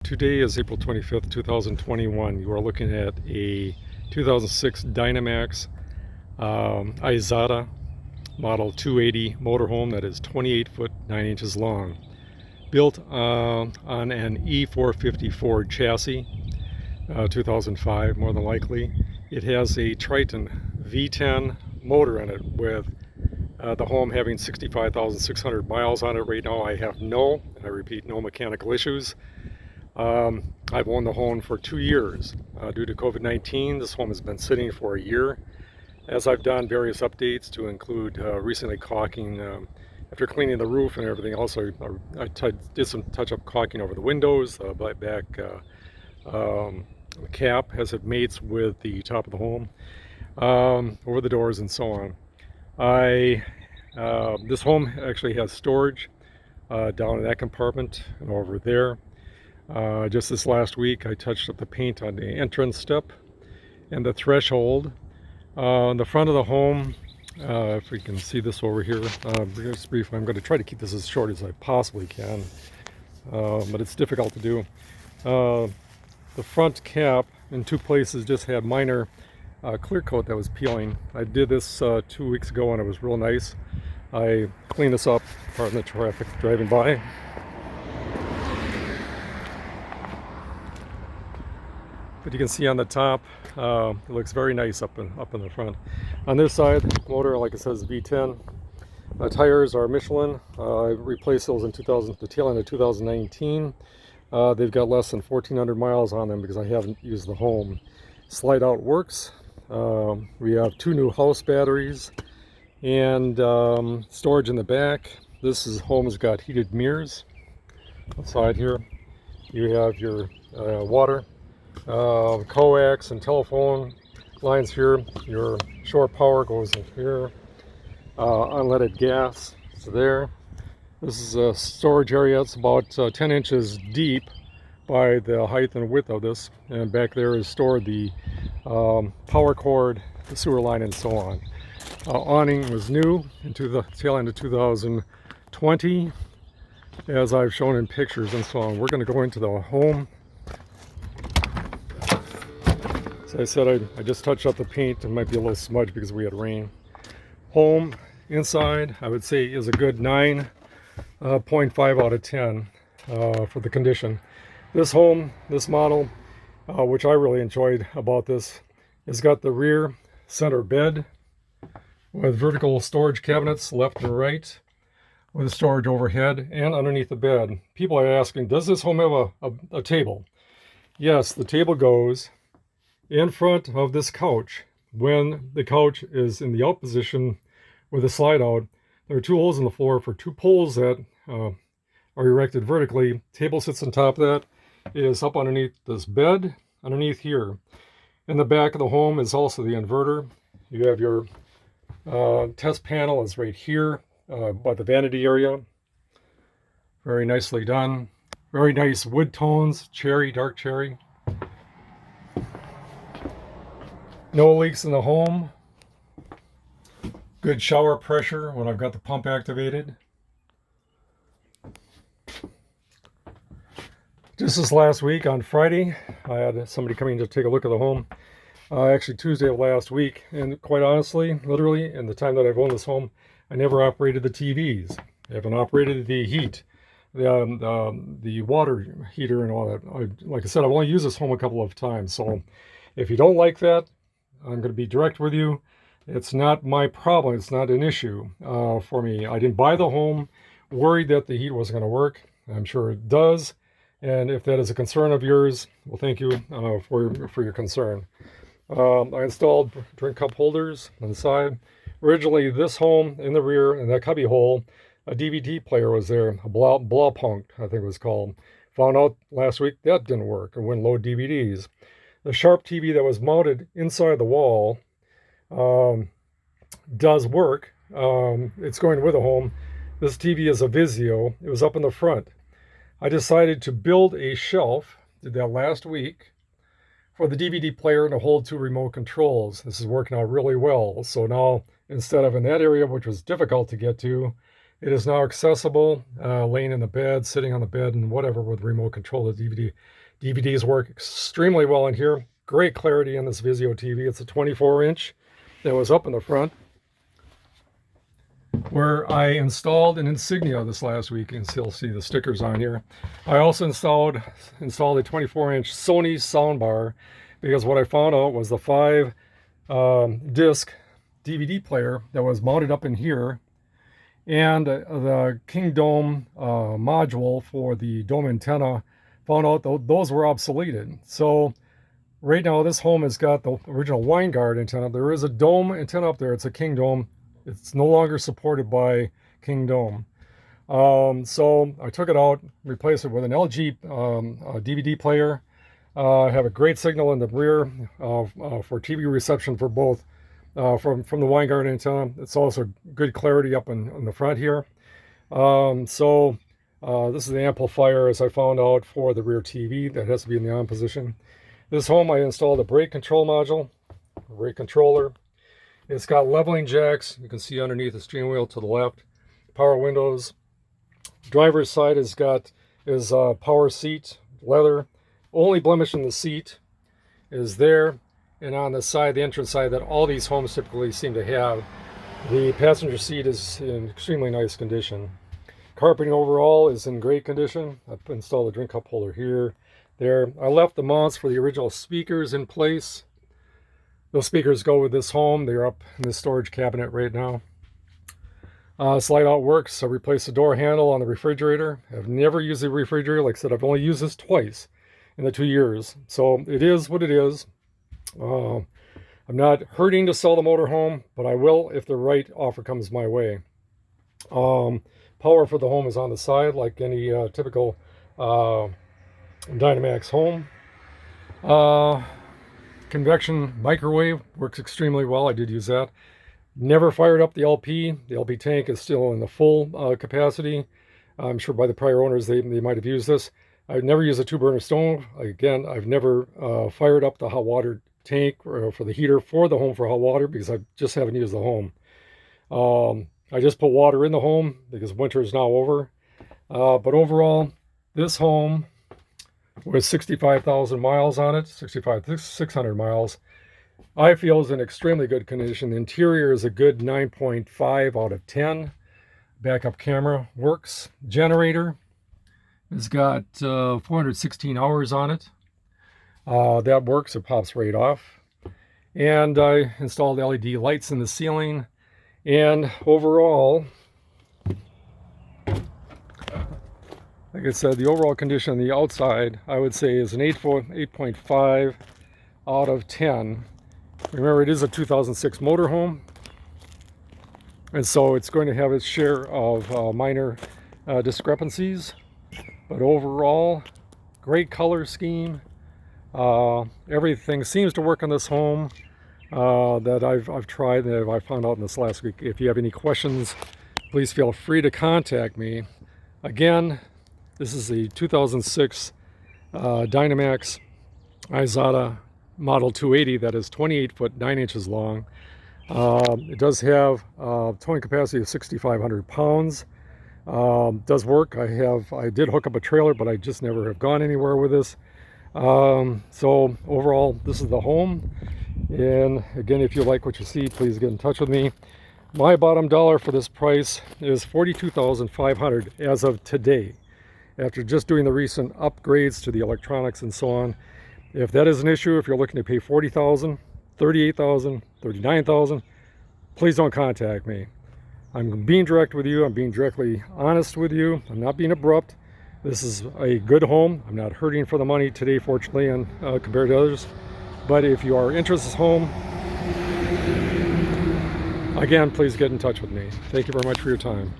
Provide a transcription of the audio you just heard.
Today is April 25th, 2021. You are looking at a 2006 Dynamax Isata model 280 motorhome that is 28 foot 9 inches long. Built on an E450 Ford chassis, 2005 more than likely. It has a Triton V10 motor in it with the home having 65,600 miles on it right now. I have no, and I repeat, no mechanical issues. I've owned the home for 2 years. Due to COVID-19, this home has been sitting for a year. As I've done various updates to include recently caulking, after cleaning the roof and everything else, I did some touch-up caulking over the windows, back cap as it mates with the top of the home, over the doors and so on. This home actually has storage down in that compartment and over there. Just this last week I touched up the paint on the entrance step and the threshold. On the front of the home, if we can see this over here, just briefly, I'm going to try to keep this as short as I possibly can, but it's difficult to do. The front cap in two places just had minor clear coat that was peeling. I did this 2 weeks ago and it was real nice. I cleaned this up, pardon the traffic driving by. But you can see on the top, it looks very nice up in the front. On this side, motor, like it says, V10. Tires are Michelin. I replaced those in the tail end of 2019. They've got less than 1,400 miles on them because I haven't used the home. Slide out works. We have 2 new house batteries and storage in the back. Home's got heated mirrors outside here. You have your water, coax and telephone lines here. Your shore power goes in here. Unleaded gas is there. This is a storage area. It's about 10 inches deep by the height and width of this, and back there is stored the power cord, the sewer line, and so on. Awning was new into the tail end of 2020, as I've shown in pictures and so on. We're going to go into the home. As I said, I just touched up the paint. It might be a little smudged because we had rain. Home inside, I would say, is a good 9.5 out of 10 for the condition. This home, this model, which I really enjoyed about this, has got the rear center bed with vertical storage cabinets left and right, with storage overhead and underneath the bed. People are asking, does this home have a table? Yes, the table goes in front of this couch. When the couch is in the out position with a slide out, there are 2 holes in the floor for 2 poles that are erected vertically. Table sits on top of that. It is up underneath this bed, underneath here. In the back of the home is also the inverter. You have your test panel is right here by the vanity area. Very nicely done. Very nice wood tones, cherry, dark cherry. No leaks in the home. Good shower pressure when I've got the pump activated. Just this last week on Friday, I had somebody coming to take a look at the home. Actually Tuesday of last week, and quite honestly, literally, in the time that I've owned this home, I never operated the TVs. I haven't operated the heat, the water heater and all that. Like I said, I've only used this home a couple of times, so if you don't like that, I'm going to be direct with you. It's not my problem. It's not an issue for me. I didn't buy the home worried that the heat wasn't going to work. I'm sure it does. And if that is a concern of yours, well, thank you for your concern. I installed drink cup holders on the side. Originally, this home in the rear, in that cubby hole, a DVD player was there, a Blaupunkt, I think it was called. Found out last week that didn't work. It wouldn't load DVDs. The Sharp TV that was mounted inside the wall does work. It's going with the home. This TV is a Vizio. It was up in the front. I decided to build a shelf, did that last week, for the DVD player to hold 2 remote controls. This is working out really well. So now, instead of in that area, which was difficult to get to, It is now accessible, laying in the bed, sitting on the bed, and whatever with remote control. The DVD. DVDs work extremely well in here. Great clarity in this Vizio TV. It's a 24-inch that was up in the front, where I installed an insignia this last week. You can still see the stickers on here. I also installed a 24-inch Sony soundbar, because what I found out was the 5-disc DVD player that was mounted up in here, and the King Dome module for the dome antenna, found out those were obsoleted. So right now this home has got the original Winnebago antenna. There is a dome antenna up there. It's a King Dome. It's no longer supported by King Dome. So I took it out, replaced it with an LG DVD player. I have a great signal in the rear for TV reception for both from the Winnebago antenna. It's also good clarity up in the front here. This is the amplifier, as I found out, for the rear TV. That has to be in the on position. This home, I installed a brake control module, brake controller. It's got leveling jacks. You can see underneath the steering wheel to the left. Power windows. Driver's side is power seat, leather. Only blemish in the seat is there. And on the side, the entrance side that all these homes typically seem to have, the passenger seat is in extremely nice condition. Carpeting overall is in great condition. I've installed a drink cup holder here, there. I left the mounts for the original speakers in place. Those speakers go with this home. They're up in the storage cabinet right now. Slide out works. I replaced the door handle on the refrigerator. I've never used the refrigerator. Like I said, I've only used this twice in the 2 years. So it is what it is. I'm not hurting to sell the motorhome, but I will if the right offer comes my way. Power for the home is on the side, like any typical Dynamax home. Convection microwave works extremely well. I did use that. Never fired up the LP. The LP tank is still in the full capacity. I'm sure by the prior owners they might have used this. I've never used a 2-burner stove. Again, I've never fired up the hot water tank for the heater for the home for hot water, because I just haven't used the home. I just put water in the home because winter is now over. But overall, this home with 65,000 miles on it, 600 miles, I feel is in extremely good condition. The interior is a good 9.5 out of 10. Backup camera works. Generator has got 416 hours on it. That works. It pops right off. And I installed LED lights in the ceiling. And overall, like I said, the overall condition on the outside, I would say, is an 8.5 out of 10. Remember, it is a 2006 motorhome, and so it's going to have its share of minor discrepancies. But overall, great color scheme. Everything seems to work on this home that I've tried, that I found out in this last week. If you have any questions, please feel free to contact me. Again, this is the 2006 Dynamax Isata Model 280 that is 28 foot 9 inches long. It does have towing capacity of 6,500 pounds. Does work. I did hook up a trailer, but I just never have gone anywhere with this. So overall, this is the home. And again, if you like what you see, please get in touch with me. My bottom dollar for this price is $42,500 as of today, after just doing the recent upgrades to the electronics and so on. If that is an issue, if you're looking to pay $40,000, $38,000, $39,000, please don't contact me. I'm being direct with you. I'm being directly honest with you. I'm not being abrupt. This is a good home. I'm not hurting for the money today, fortunately, and compared to others. But if you are interested in this home, again, please get in touch with me. Thank you very much for your time.